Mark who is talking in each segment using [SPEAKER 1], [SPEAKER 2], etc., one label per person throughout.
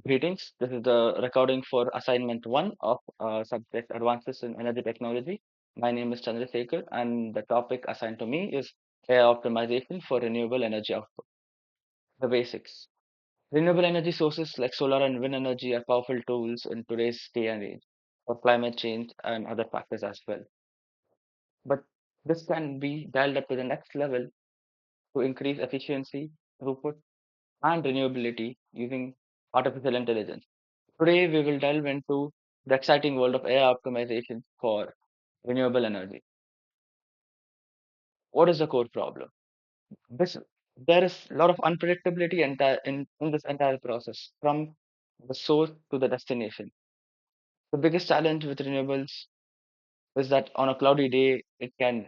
[SPEAKER 1] Greetings. This is the recording for assignment one of subject Advances in Energy Technology. My name is Chandrasekhar, and the topic assigned to me is AI optimization for renewable energy output. The basics. Renewable energy sources like solar and wind energy are powerful tools in today's day and age for climate change and other factors as well. But this can be dialed up to the next level to increase efficiency, throughput, and renewability using artificial intelligence. Today, we will delve into the exciting world of AI optimization for renewable energy. What is the core problem? This, there is a lot of unpredictability in this entire process, from the source to the destination. The biggest challenge with renewables is that on a cloudy day, it can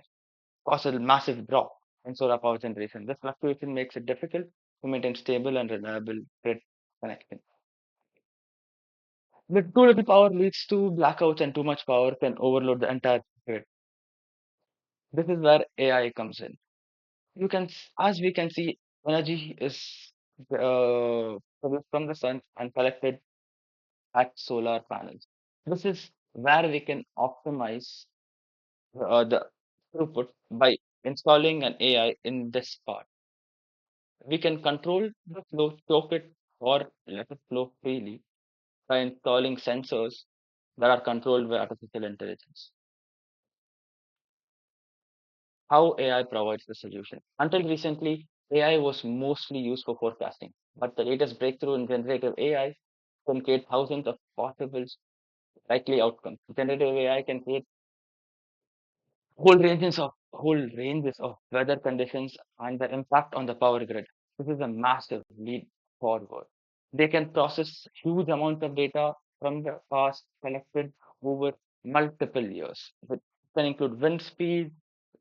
[SPEAKER 1] cause a massive drop in solar power generation. This fluctuation makes it difficult to maintain stable and reliable grid connection. With too little power leads to blackouts, and too much power can overload the entire grid. This is where AI comes in. As we can see, energy is produced from the sun and collected at solar panels. This is where we can optimize the throughput by installing an AI in this part. We can control the flow, choke it, or let it flow freely by installing sensors that are controlled by artificial intelligence. How AI provides the solution. Until recently, AI was mostly used for forecasting, but the latest breakthrough in generative AI can create thousands of possible likely outcomes. Generative AI can create whole ranges of weather conditions and the impact on the power grid. This is a massive leap forward. They can process huge amounts of data from the past collected over multiple years. It can include wind speed,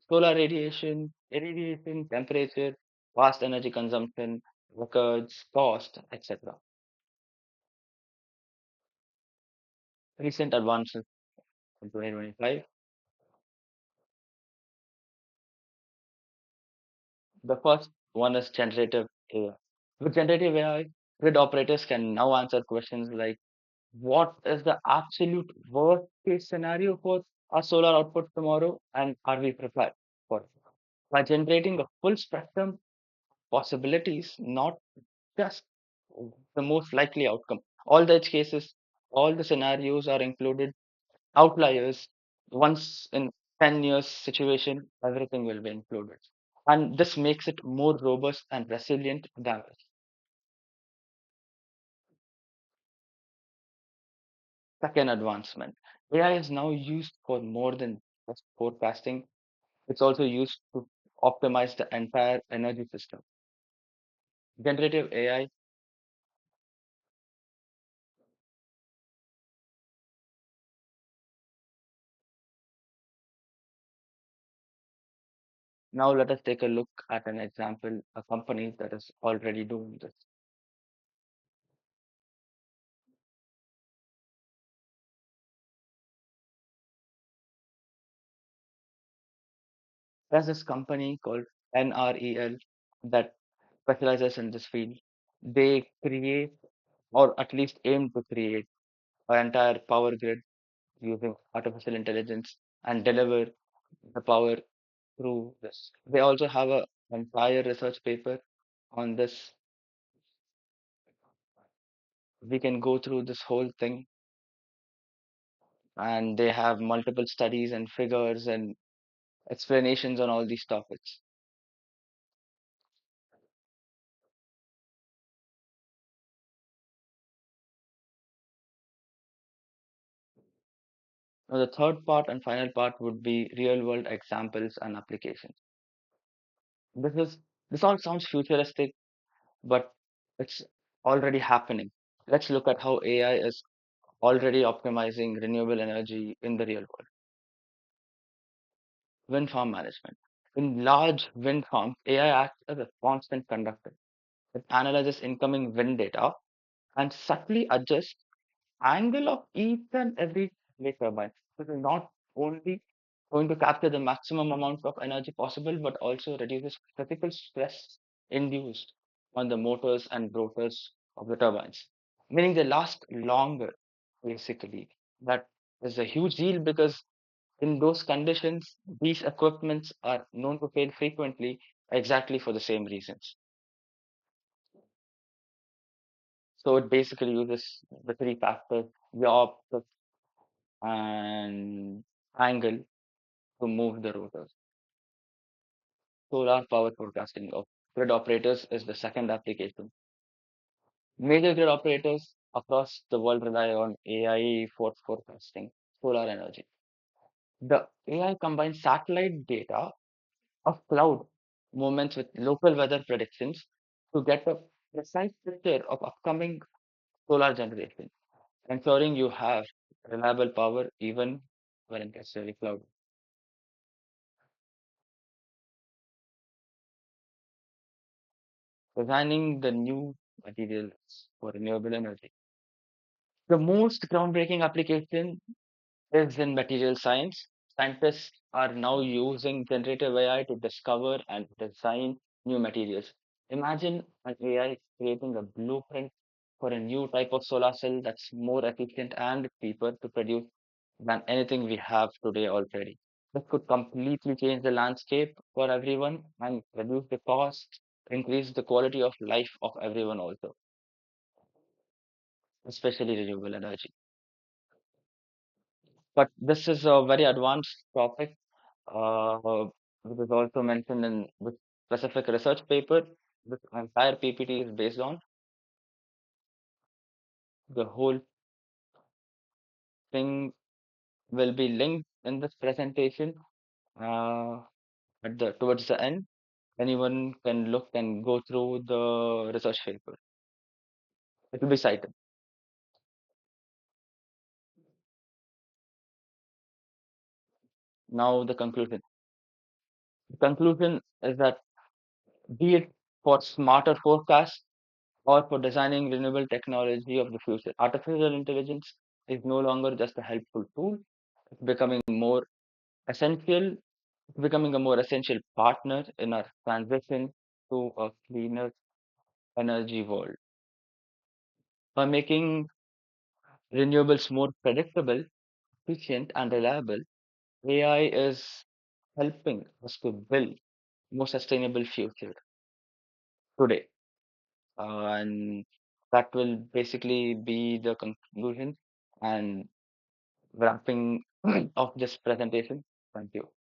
[SPEAKER 1] solar radiation, irradiation, temperature, vast energy consumption, records, cost, etc. Recent advances in 2025. The first one is generative AI. With generative AI, grid operators can now answer questions like, what is the absolute worst case scenario for our solar output tomorrow, and are we prepared for it? By generating a full spectrum possibilities, not just the most likely outcome. All the edge cases, all the scenarios are included. Outliers, once in 10 years situation, everything will be included. And this makes it more robust and resilient to damage. Second advancement. AI is now used for more than just forecasting. It's also used to optimize the entire energy system. Generative AI. Now let us take a look at an example, a company that is already doing this. There's this company called NREL that specializes in this field. They create, or at least aim to create, an entire power grid using artificial intelligence and deliver the power through this. They also have a entire research paper on this. We can go through this whole thing, and they have multiple studies and figures and explanations on all these topics. Now, the third part and final part would be real world examples and applications. This is this all sounds futuristic, but it's already happening. Let's look at how AI is already optimizing renewable energy in the real world. Wind farm management. In large wind farms, AI acts as a constant conductor. It analyzes incoming wind data and subtly adjusts angle of each and every wind turbine. This is not only going to capture the maximum amount of energy possible, but also reduces critical stress induced on the motors and rotors of the turbines. meaning they last longer, basically. That is a huge deal because in those conditions, these equipments are known to fail frequently exactly for the same reasons. So it basically uses the three factors, yaw, pitch, and angle to move the rotors. Solar power forecasting of grid operators is the second application. Major grid operators across the world rely on AI for forecasting solar energy. The AI combines satellite data of cloud movements with local weather predictions to get a precise picture of upcoming solar generation, ensuring you have reliable power even when it gets very cloudy. Designing the new materials for renewable energy. The most groundbreaking application is in material science. Scientists are now using generative AI to discover and design new materials. Imagine an AI creating a blueprint for a new type of solar cell that's more efficient and cheaper to produce than anything we have today already. This could completely change the landscape for everyone and reduce the cost, increase the quality of life of everyone also, especially renewable energy. But this is a very advanced topic, which is also mentioned in the specific research paper. This entire PPT is based on. The whole thing will be linked in this presentation uh, at the towards the end. Anyone can look and go through the research paper. It will be cited. Now the conclusion. The conclusion is that be it for smarter forecasts or for designing renewable technology of the future. Artificial intelligence is no longer just a helpful tool, it's becoming more essential, it's becoming a more essential partner in our transition to a cleaner energy world. By making renewables more predictable, efficient, and reliable, AI is helping us to build more sustainable future today. And that will basically be the conclusion and wrapping of this presentation. Thank you.